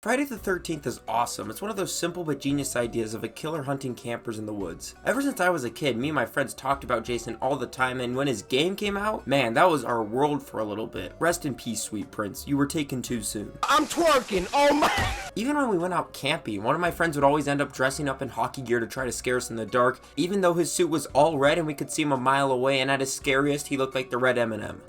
Friday the 13th is awesome. It's one of those simple but genius ideas of a killer hunting campers in the woods. Ever since I was a kid, me and my friends talked about Jason all the time, and when his game came out, man, that was our world for a little bit. Rest in peace, sweet prince. You were taken too soon. I'm twerking, oh my! Even when we went out camping, one of my friends would always end up dressing up in hockey gear to try to scare us in the dark, even though his suit was all red and we could see him a mile away, and at his scariest, he looked like the red M&M.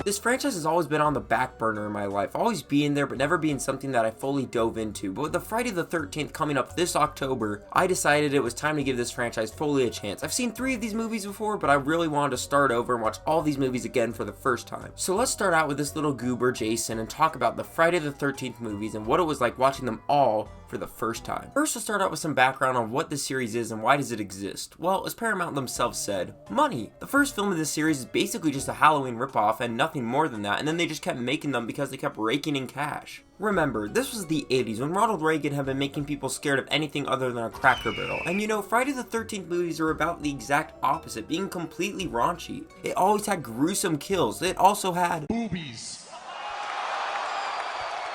This franchise has always been on the back burner in my life, always being there but never being something that I fully dove into. But with the Friday the 13th coming up this October, I decided it was time to give this franchise fully a chance. I've seen 3 of these movies before, but I really wanted to start over and watch all these movies again for the first time. So let's start out with this little goober, Jason, and talk about the Friday the 13th movies and what it was like watching them all for the first time. First, let's start out with some background on what this series is and why does it exist. Well, as Paramount themselves said, money. The first film of this series is basically just a Halloween ripoff and nothing more than that, and then they just kept making them because they kept raking in cash. Remember, this was the 80s when Ronald Reagan had been making people scared of anything other than a Cracker Barrel. And you know, Friday the 13th movies are about the exact opposite, being completely raunchy. It always had gruesome kills. It also had boobies.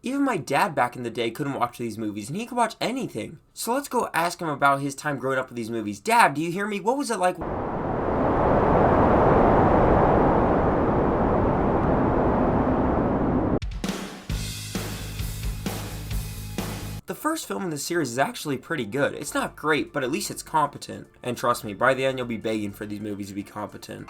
Even my dad back in the day couldn't watch these movies, and he could watch anything. So let's go ask him about his time growing up with these movies. Dad, do you hear me? What was it like? The first film in the series is actually pretty good. It's not great, but at least it's competent. And trust me, by the end you'll be begging for these movies to be competent.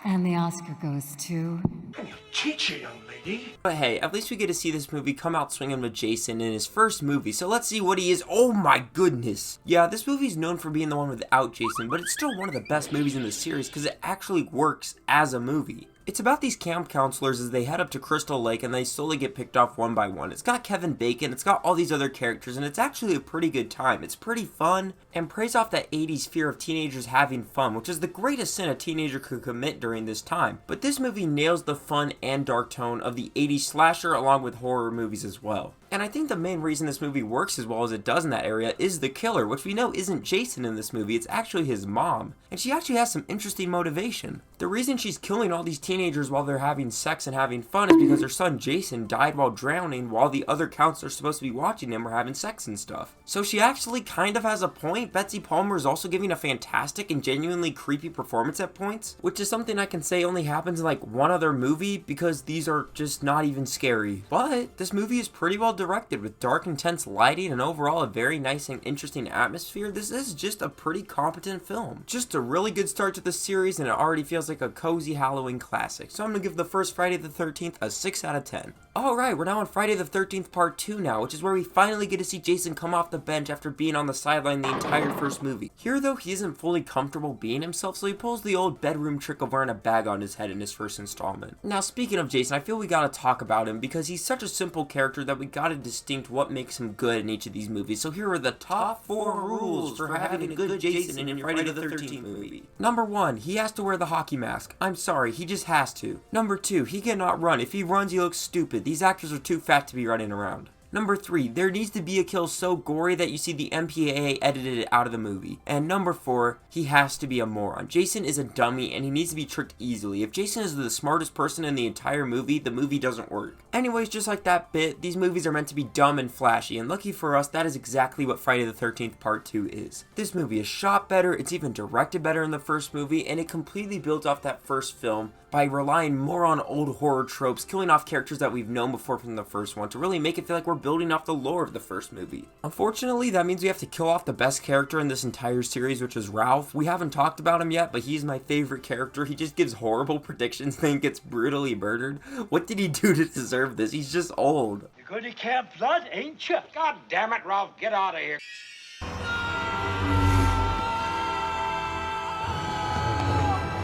And the Oscar goes to... Can you teach it, young lady? But hey, at least we get to see this movie come out swinging with Jason in his first movie, so let's see what he is. Oh my goodness! Yeah, this movie's known for being the one without Jason, but it's still one of the best movies in the series because it actually works as a movie. It's about these camp counselors as they head up to Crystal Lake and they slowly get picked off one by one. It's got Kevin Bacon, it's got all these other characters, and it's actually a pretty good time. It's pretty fun and prays off that 80s fear of teenagers having fun, which is the greatest sin a teenager could commit during this time. But this movie nails the fun and dark tone of the 80s slasher along with horror movies as well. And I think the main reason this movie works as well as it does in that area is the killer, which we know isn't Jason in this movie, it's actually his mom. And she actually has some interesting motivation. The reason she's killing all these teenagers while they're having sex and having fun is because her son Jason died while drowning while the other counselors supposed to be watching him were having sex and stuff. So she actually kind of has a point. Betsy Palmer is also giving a fantastic and genuinely creepy performance at points, which is something I can say only happens in like one other movie because these are just not even scary. But this movie is pretty well directed with dark, intense lighting and overall a very nice and interesting atmosphere. This is just a pretty competent film. Just a really good start to the series and it already feels like a cozy Halloween classic. So I'm going to give the first Friday the 13th a 6 out of 10. Alright, we're now on Friday the 13th part 2 now, which is where we finally get to see Jason come off the bench after being on the sideline the entire first movie. Here though, he isn't fully comfortable being himself, so he pulls the old bedroom trick of wearing a bag on his head in his first installment. Now speaking of Jason, I feel we gotta talk about him because he's such a simple character that we gotta distinct what makes him good in each of these movies. So here are the top 4 rules for having a good Jason in your Friday the 13th movie. Number 1, he has to wear the hockey mask. I'm sorry, he just has to. Number 2, he cannot run. If he runs, he looks stupid. These actors are too fat to be running around. Number 3, there needs to be a kill so gory that you see the MPAA edited it out of the movie. And number 4, he has to be a moron. Jason is a dummy and he needs to be tricked easily. If Jason is the smartest person in the entire movie, the movie doesn't work. Anyways, just like that bit, these movies are meant to be dumb and flashy, and lucky for us, that is exactly what Friday the 13th Part 2 is. This movie is shot better, it's even directed better than the first movie, and it completely built off that first film by relying more on old horror tropes, killing off characters that we've known before from the first one to really make it feel like we're building off the lore of the first movie. Unfortunately, that means we have to kill off the best character in this entire series, which is Ralph. We haven't talked about him yet, but he's my favorite character. He just gives horrible predictions and then gets brutally murdered. What did he do to deserve this? He's just old. You're going to Camp Blood, ain't you? God damn it, Ralph, get out of here.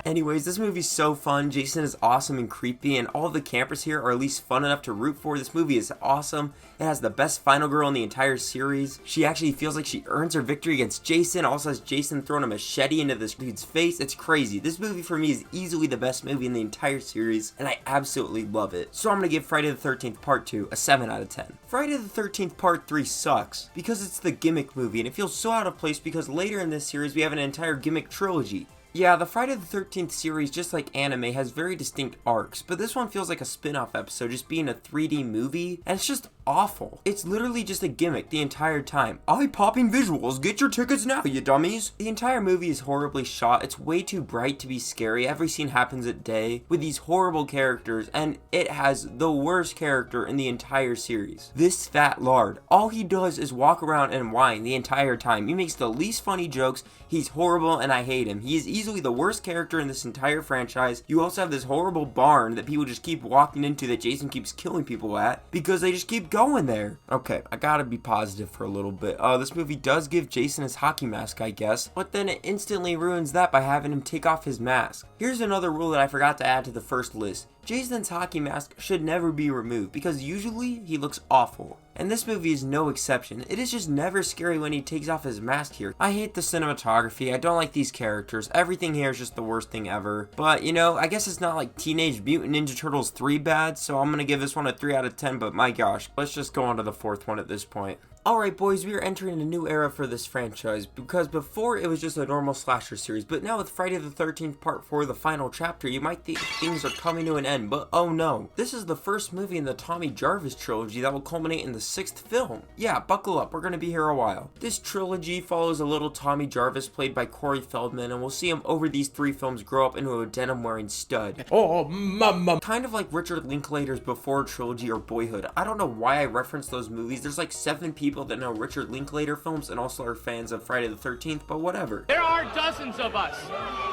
Anyways, this movie's so fun. Jason is awesome and creepy, and all of the campers here are at least fun enough to root for. This movie is awesome. It has the best final girl in the entire series. She actually feels like she earns her victory against Jason. Also has Jason throwing a machete into this dude's face. It's crazy. This movie for me is easily the best movie in the entire series, and I absolutely love it. So I'm going to give Friday the 13th Part 2 a 7 out of 10. Friday the 13th Part 3 sucks because it's the gimmick movie, and it feels so out of place because later in this series we have an entire gimmick trilogy. Yeah, the Friday the 13th series, just like anime, has very distinct arcs, but this one feels like a spin-off episode, just being a 3D movie, and it's just awful. It's literally just a gimmick the entire time. Eye-popping visuals, get your tickets now, you dummies! The entire movie is horribly shot, it's way too bright to be scary, every scene happens at day, with these horrible characters, and it has the worst character in the entire series. This fat lard. All he does is walk around and whine the entire time. He makes the least funny jokes, he's horrible, and I hate him. He is easily the worst character in this entire franchise. You also have this horrible barn that people just keep walking into that Jason keeps killing people at, because they just keep going there. Okay, I gotta be positive for a little bit. This movie does give Jason his hockey mask, I guess, but then it instantly ruins that by having him take off his mask. Here's another rule that I forgot to add to the first list. Jason's hockey mask should never be removed because usually he looks awful. And this movie is no exception. It is just never scary when he takes off his mask here. I hate the cinematography, I don't like these characters, everything here is just the worst thing ever. But, you know, I guess it's not like Teenage Mutant Ninja Turtles 3 bad, so I'm gonna give this one a 3 out of 10, but my gosh, let's just go on to the fourth one at this point. Alright boys, we are entering a new era for this franchise, because before it was just a normal slasher series, but now with Friday the 13th Part 4, the final chapter, you might think things are coming to an end, but oh no. This is the first movie in the Tommy Jarvis trilogy that will culminate in the 6th film. Yeah, buckle up, we're gonna be here a while. This trilogy follows a little Tommy Jarvis played by Corey Feldman, and we'll see him over these 3 films grow up into a denim-wearing stud. Oh, mama. Kind of like Richard Linklater's Before trilogy or Boyhood. I don't know why I referenced those movies, there's like 7 people that know Richard Linklater films and also are fans of Friday the 13th, but whatever. There are dozens of us.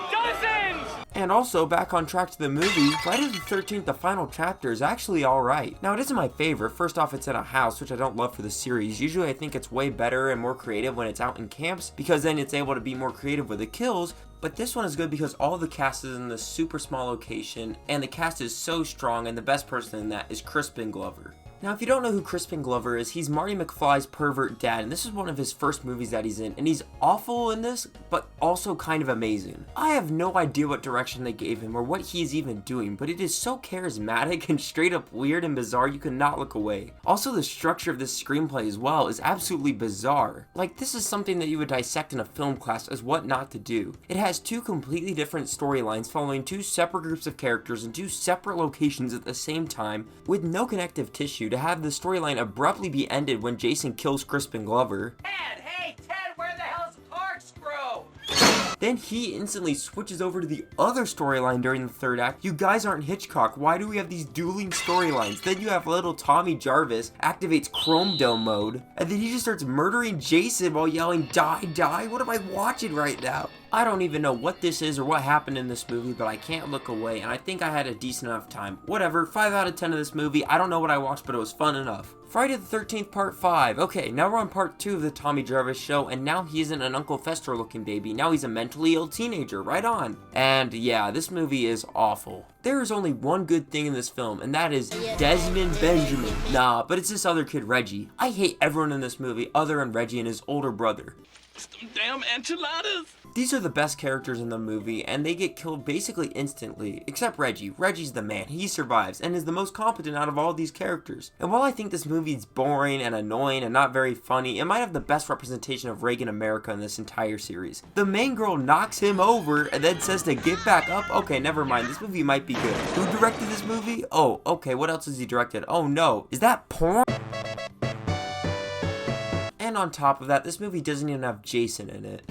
Dozens! And also, back on track to the movie, Friday the 13th, the final chapter, is actually alright. Now, it isn't my favorite. First off, it's in a house, which I don't love for the series. Usually, I think it's way better and more creative when it's out in camps, because then it's able to be more creative with the kills. But this one is good because all the cast is in this super small location, and the cast is so strong, and the best person in that is Crispin Glover. Now, if you don't know who Crispin Glover is, he's Marty McFly's pervert dad, and this is one of his first movies that he's in, and he's awful in this, but also kind of amazing. I have no idea what direction they gave him or what he's even doing, but it is so charismatic and straight up weird and bizarre you cannot look away. Also, the structure of this screenplay as well is absolutely bizarre. Like, this is something that you would dissect in a film class as what not to do. It has 2 completely different storylines following 2 separate groups of characters in 2 separate locations at the same time, with no connective tissue to have the storyline abruptly be ended when Jason kills Crispin Glover. Ted, hey, Ted, where the hell's the corkscrew? Then he instantly switches over to the other storyline during the 3rd act. You guys aren't Hitchcock, why do we have these dueling storylines? Then you have little Tommy Jarvis activates Chrome Dome mode, and then he just starts murdering Jason while yelling, "Die, die." What am I watching right now? I don't even know what this is or what happened in this movie, but I can't look away, and I think I had a decent enough time. Whatever, 5 out of 10 of this movie. I don't know what I watched, but it was fun enough. Friday the 13th Part 5. Okay, now we're on Part 2 of the Tommy Jarvis show, and now he isn't an Uncle Fester looking baby. Now he's a mentally ill teenager, right on. And yeah, this movie is awful. There is only one good thing in this film, and that is Desmond Benjamin. Nah, but it's this other kid, Reggie. I hate everyone in this movie other than Reggie and his older brother. Some damn enchiladas! These are the best characters in the movie, and they get killed basically instantly, except Reggie. Reggie's the man, he survives, and is the most competent out of all these characters. And while I think this movie is boring and annoying and not very funny, it might have the best representation of Reagan America in this entire series. The main girl knocks him over and then says to get back up. Okay, never mind, this movie might be good. Who directed this movie? Oh, okay, what else has he directed? Oh no, is that porn? And on top of that, this movie doesn't even have Jason in it.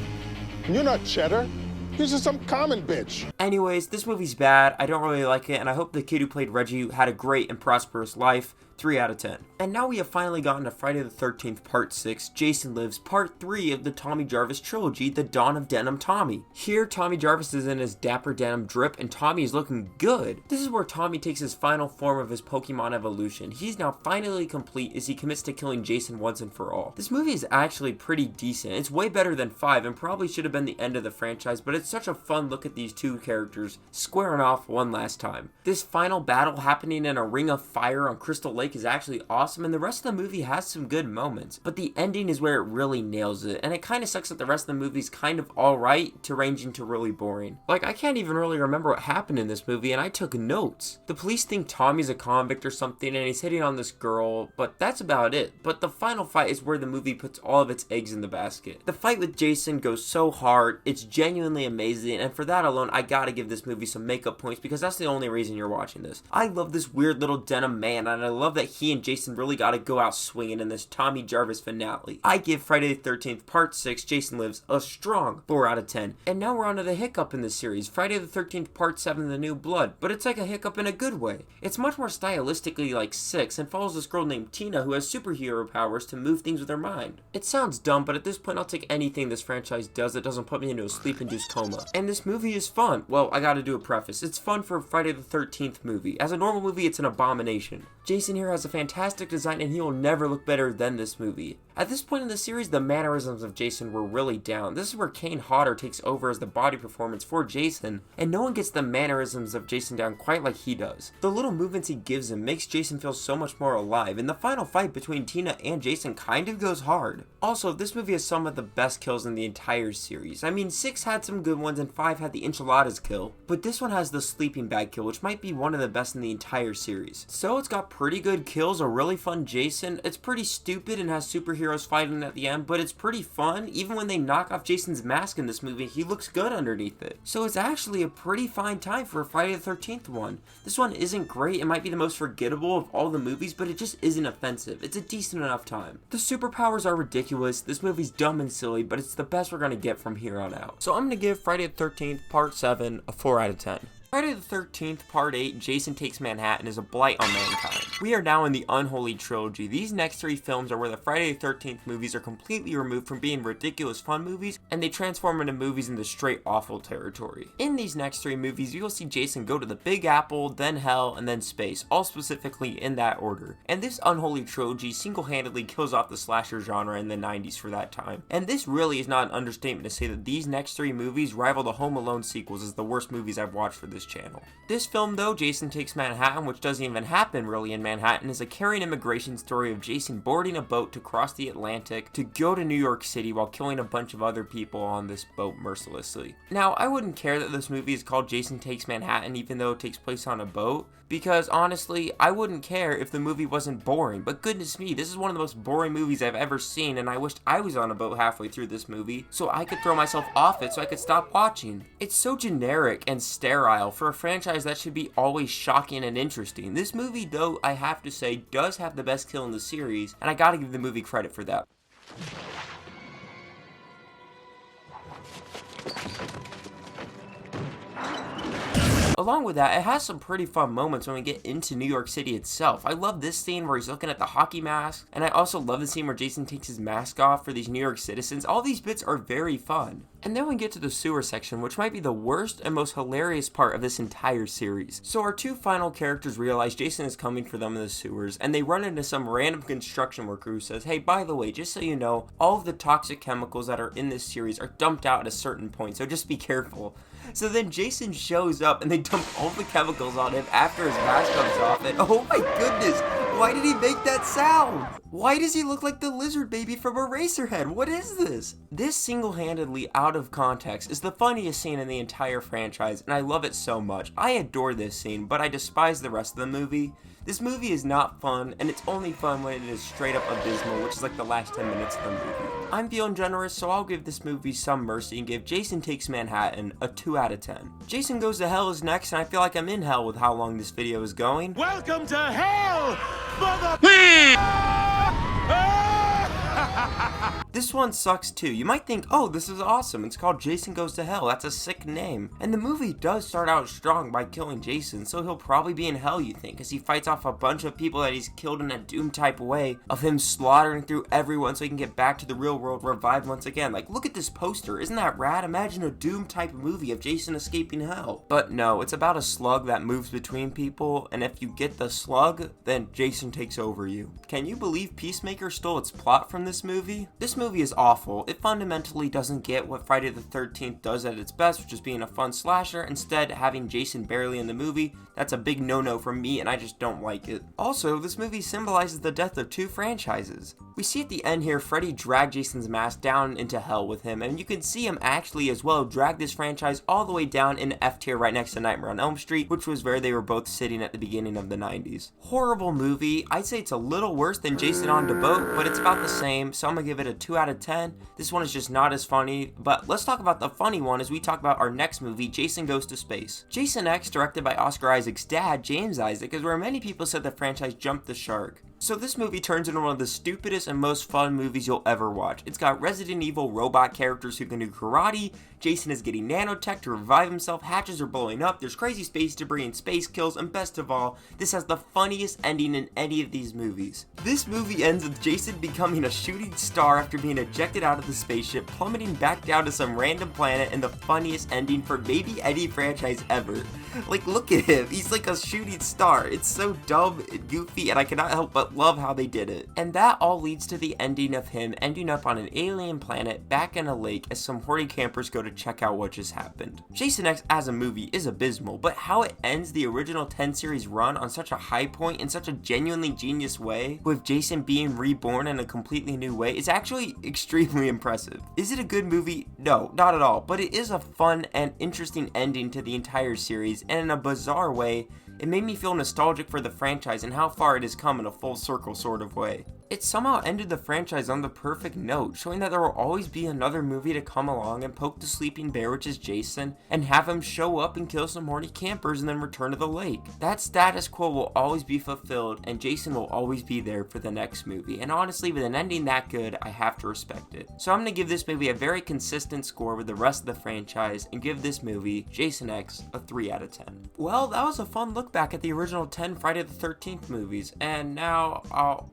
You're not Cheddar. You're just some common bitch. Anyways, this movie's bad. I don't really like it, and I hope the kid who played Reggie had a great and prosperous life. 3 out of 10. And now we have finally gotten to Friday the 13th Part 6, Jason Lives, Part 3 of the Tommy Jarvis trilogy, The Dawn of Denim Tommy. Here, Tommy Jarvis is in his dapper denim drip, and Tommy is looking good. This is where Tommy takes his final form of his Pokemon evolution. He's now finally complete as he commits to killing Jason once and for all. This movie is actually pretty decent. It's way better than 5 and probably should have been the end of the franchise, but it's such a fun look at these 2 characters squaring off one last time. This final battle happening in a ring of fire on Crystal Lake break is actually awesome, and the rest of the movie has some good moments, but the ending is where it really nails it, and it kind of sucks that the rest of the movie's kind of alright to ranging to really boring. Like, I can't even really remember what happened in this movie, and I took notes. The police think Tommy's a convict or something, and he's hitting on this girl, but that's about it. But the final fight is where the movie puts all of its eggs in the basket. The fight with Jason goes so hard, it's genuinely amazing, and for that alone, I gotta give this movie some makeup points, because that's the only reason you're watching this. I love this weird little denim man, and I love that he and Jason really gotta go out swinging in this Tommy Jarvis finale. I give Friday the 13th Part 6, Jason Lives, a strong 4 out of 10. And now we're on to the hiccup in this series, Friday the 13th Part 7, The New Blood, but it's like a hiccup in a good way. It's much more stylistically like 6, and follows this girl named Tina who has superhero powers to move things with her mind. It sounds dumb, but at this point I'll take anything this franchise does that doesn't put me into a sleep-induced coma. And this movie is fun. Well, I gotta do a preface. It's fun for a Friday the 13th movie. As a normal movie, it's an abomination. Jason here has a fantastic design, and he will never look better than this movie. At this point in the series, the mannerisms of Jason were really down. This is where Kane Hodder takes over as the body performance for Jason, and no one gets the mannerisms of Jason down quite like he does. The little movements he gives him makes Jason feel so much more alive, and the final fight between Tina and Jason kind of goes hard. Also, this movie has some of the best kills in the entire series. I mean, 6 had some good ones and 5 had the enchiladas kill, but this one has the sleeping bag kill, which might be one of the best in the entire series. So it's got pretty good kills, a really fun Jason. It's pretty stupid and has superheroes fighting at the end, but it's pretty fun. Even when they knock off Jason's mask in this movie, he looks good underneath it. So it's actually a pretty fine time for a Friday the 13th one. This one isn't great, it might be the most forgettable of all the movies, but it just isn't offensive. It's a decent enough time. The superpowers are ridiculous, this movie's dumb and silly, but it's the best we're gonna get from here on out. So I'm gonna give Friday the 13th Part 7 a 4 out of 10. Friday the 13th Part 8, Jason Takes Manhattan, is a blight on mankind. We are now in the unholy trilogy. These next 3 films are where the Friday the 13th movies are completely removed from being ridiculous fun movies, and they transform into movies in the straight awful territory. In these next 3 movies, you will see Jason go to the Big Apple, then Hell, and then space, all specifically in that order. And this unholy trilogy single-handedly kills off the slasher genre in the 90s for that time. And this really is not an understatement to say that these next 3 movies rival the Home Alone sequels as the worst movies I've watched for this channel. This film though, Jason Takes Manhattan, which doesn't even happen really in Manhattan, is a caring immigration story of Jason boarding a boat to cross the Atlantic to go to New York City while killing a bunch of other people on this boat mercilessly. Now, I wouldn't care that this movie is called Jason Takes Manhattan even though it takes place on a boat, because honestly, I wouldn't care if the movie wasn't boring, but goodness me, this is one of the most boring movies I've ever seen, and I wished I was on a boat halfway through this movie so I could throw myself off it so I could stop watching. It's so generic and sterile for a franchise that should be always shocking and interesting. This movie, though, I have to say, does have the best kill in the series, and I gotta give the movie credit for that. Along with that, it has some pretty fun moments when we get into New York City itself. I love this scene where he's looking at the hockey mask, and I also love the scene where Jason takes his mask off for these New York citizens. All these bits are very fun. And then we get to the sewer section, which might be the worst and most hilarious part of this entire series. So our 2 final characters realize Jason is coming for them in the sewers, and they run into some random construction worker who says, hey, by the way, just so you know, all of the toxic chemicals that are in this series are dumped out at a certain point, so just be careful. So then Jason shows up and they dump all the chemicals on him after his mask comes off, and oh my goodness, why did he make that sound? Why does he look like the lizard baby from Eraserhead? What is this? This single-handedly out of context is the funniest scene in the entire franchise, and I love it so much. I adore this scene, but I despise the rest of the movie. This movie is not fun, and it's only fun when it is straight up abysmal, which is like the last 10 minutes of the movie. I'm feeling generous, so I'll give this movie some mercy and give Jason Takes Manhattan a 2 out of 10. Jason Goes to Hell is next, and I feel like I'm in hell with how long this video is going. Welcome to hell, mother. This one sucks too. You might think, oh, this is awesome. It's called Jason Goes to Hell. That's a sick name. And the movie does start out strong by killing Jason, so he'll probably be in hell, you think, as he fights off a bunch of people that he's killed in a Doom type way, of him slaughtering through everyone so he can get back to the real world revived once again. Like, look at this poster. Isn't that rad? Imagine a Doom type movie of Jason escaping hell. But no, it's about a slug that moves between people, and if you get the slug, then Jason takes over you. Can you believe Peacemaker stole its plot from this movie? This movie is awful. It fundamentally doesn't get what Friday the 13th does at its best, which is being a fun slasher. Instead, having Jason barely in the movie, that's a big no-no for me, and I just don't like it. Also, this movie symbolizes the death of 2 franchises. We see at the end here, Freddy drag Jason's mask down into hell with him, and you can see him actually as well drag this franchise all the way down in F tier right next to Nightmare on Elm Street, which was where they were both sitting at the beginning of the 90s. Horrible movie. I'd say it's a little worse than Jason on the Boat, but it's about the same, so I'm gonna give it a 2 out of 10. This one is just not as funny, but let's talk about the funny one as we talk about our next movie, Jason Goes to Space. Jason X, directed by Oscar Isaac's dad, James Isaac, is where many people said the franchise jumped the shark. So this movie turns into one of the stupidest and most fun movies you'll ever watch. It's got Resident Evil robot characters who can do karate, Jason is getting nanotech to revive himself, hatches are blowing up, there's crazy space debris and space kills, and best of all, this has the funniest ending in any of these movies. This movie ends with Jason becoming a shooting star after being ejected out of the spaceship, plummeting back down to some random planet, and the funniest ending for maybe any franchise ever. Like, look at him, he's like a shooting star. It's so dumb and goofy, and I cannot help but love how they did it. And that all leads to the ending of him ending up on an alien planet back in a lake as some horny campers go to check out what just happened. Jason X as a movie is abysmal, but how it ends the original 10 series run on such a high point in such a genuinely genius way, with Jason being reborn in a completely new way, is actually extremely impressive. Is it a good movie? No, not at all, but it is a fun and interesting ending to the entire series, and in a bizarre way, it made me feel nostalgic for the franchise and how far it has come in a full circle sort of way. It somehow ended the franchise on the perfect note, showing that there will always be another movie to come along and poke the sleeping bear, which is Jason, and have him show up and kill some horny campers and then return to the lake. That status quo will always be fulfilled, and Jason will always be there for the next movie. And honestly, with an ending that good, I have to respect it. So I'm going to give this movie a very consistent score with the rest of the franchise, and give this movie, Jason X, a 3 out of 10. Well, that was a fun look back at the original 10 Friday the 13th movies, and now,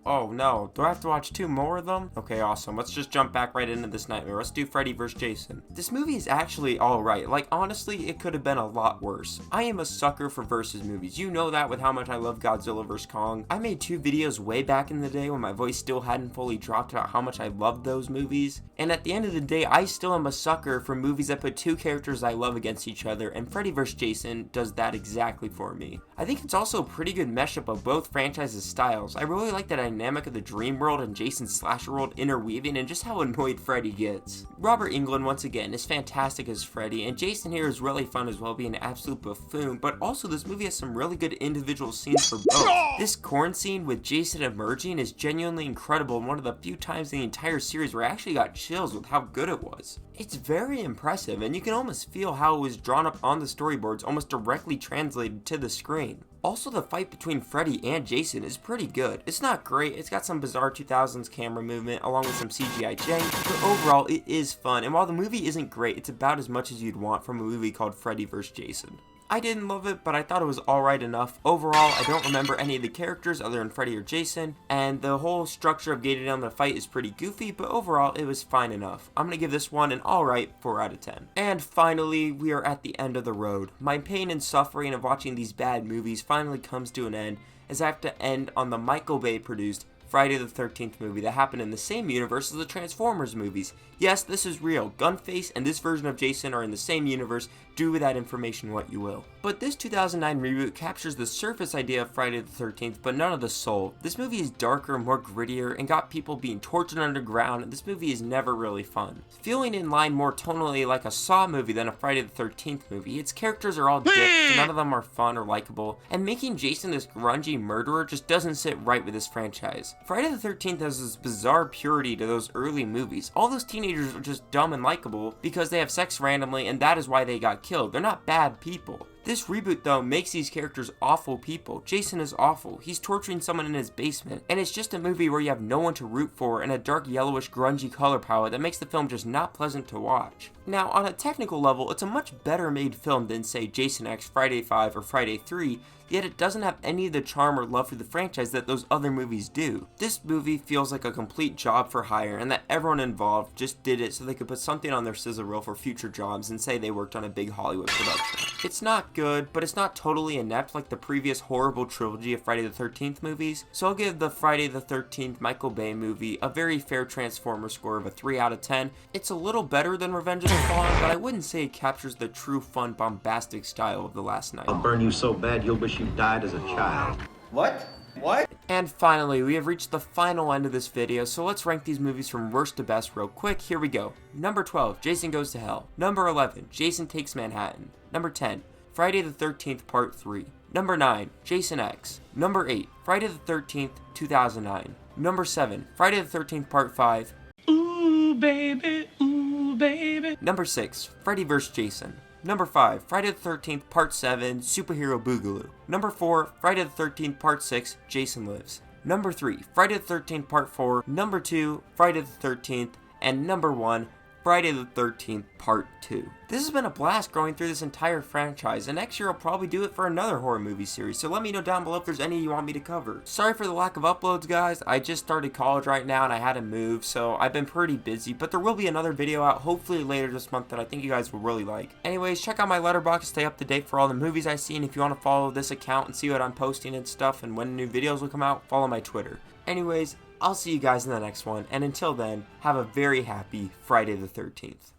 oh no, do I have to watch 2 more of them? Okay, awesome. Let's just jump back right into this nightmare. Let's do Freddy vs. Jason. This movie is actually alright. Like, honestly, it could have been a lot worse. I am a sucker for versus movies. You know that with how much I love Godzilla vs. Kong. I made 2 videos way back in the day when my voice still hadn't fully dropped about how much I loved those movies. And at the end of the day, I still am a sucker for movies that put 2 characters I love against each other, and Freddy vs. Jason does that exactly for me. I think it's also a pretty good mashup of both franchises' styles. I really like the dynamic of the dream world and Jason's slasher world interweaving, and just how annoyed Freddy gets. Robert Englund, once again, is fantastic as Freddy, and Jason here is really fun as well, being an absolute buffoon, but also this movie has some really good individual scenes for both. This corn scene with Jason emerging is genuinely incredible, and one of the few times in the entire series where I actually got chills with how good it was. It's very impressive, and you can almost feel how it was drawn up on the storyboards, almost directly translated to the screen. Also, the fight between Freddy and Jason is pretty good. It's not great, it's got some bizarre 2000s camera movement along with some CGI jank, but overall it is fun, and while the movie isn't great, it's about as much as you'd want from a movie called Freddy vs. Jason. I didn't love it, but I thought it was alright enough. Overall, I don't remember any of the characters other than Freddy or Jason, and the whole structure of getting down the fight is pretty goofy, but overall, it was fine enough. I'm gonna give this one an alright 4 out of 10. And finally, we are at the end of the road. My pain and suffering of watching these bad movies finally comes to an end, as I have to end on the Michael Bay produced Friday the 13th movie that happened in the same universe as the Transformers movies. Yes, this is real. Gunface and this version of Jason are in the same universe. Do with that information what you will. But this 2009 reboot captures the surface idea of Friday the 13th, but none of the soul. This movie is darker, more grittier, and got people being tortured underground, and this movie is never really fun. Feeling in line more tonally like a Saw movie than a Friday the 13th movie, its characters are all dicks, and none of them are fun or likable, and making Jason this grungy murderer just doesn't sit right with this franchise. Friday the 13th has this bizarre purity to those early movies. All those teenagers are just dumb and likable because they have sex randomly, and that is why they got killed. They're not bad people. This reboot, though, makes these characters awful people. Jason is awful. He's torturing someone in his basement. And it's just a movie where you have no one to root for and a dark yellowish grungy color palette that makes the film just not pleasant to watch. Now, on a technical level, it's a much better made film than, say, Jason X, Friday 5, or Friday 3, yet it doesn't have any of the charm or love for the franchise that those other movies do. This movie feels like a complete job for hire, and that everyone involved just did it so they could put something on their sizzle reel for future jobs and say they worked on a big Hollywood production. It's not good, but it's not totally inept like the previous horrible trilogy of Friday the 13th movies, so I'll give the Friday the 13th Michael Bay movie a very fair Transformer score of a 3 out of 10. It's a little better than Revenge of the Fallen, but I wouldn't say it captures the true fun, bombastic style of The Last Night. I'll burn you so bad you'll wish you died as a child. What? What? And finally, we have reached the final end of this video, so let's rank these movies from worst to best real quick. Here we go. Number 12, Jason Goes to Hell. Number 11, Jason Takes Manhattan. Number 10, Friday the 13th Part 3. Number 9, Jason X. Number 8, Friday the 13th, 2009. Number 7, Friday the 13th Part 5. Ooh, baby, ooh, baby. Number 6, Freddy vs. Jason. Number 5, Friday the 13th Part 7, Superhero Boogaloo. Number 4, Friday the 13th Part 6, Jason Lives. Number 3, Friday the 13th Part 4. Number 2, Friday the 13th. And number 1, Friday the 13th Part 2. This has been a blast going through this entire franchise, and next year I'll probably do it for another horror movie series, so let me know down below if there's any you want me to cover. Sorry for the lack of uploads, guys. I just started college right now and I had to move, so I've been pretty busy, but there will be another video out hopefully later this month that I think you guys will really like. Anyways, check out my letterbox to stay up to date for all the movies I see, and if you want to follow this account and see what I'm posting and stuff and when new videos will come out, follow my Twitter. Anyways, I'll see you guys in the next one, and until then, have a very happy Friday the 13th.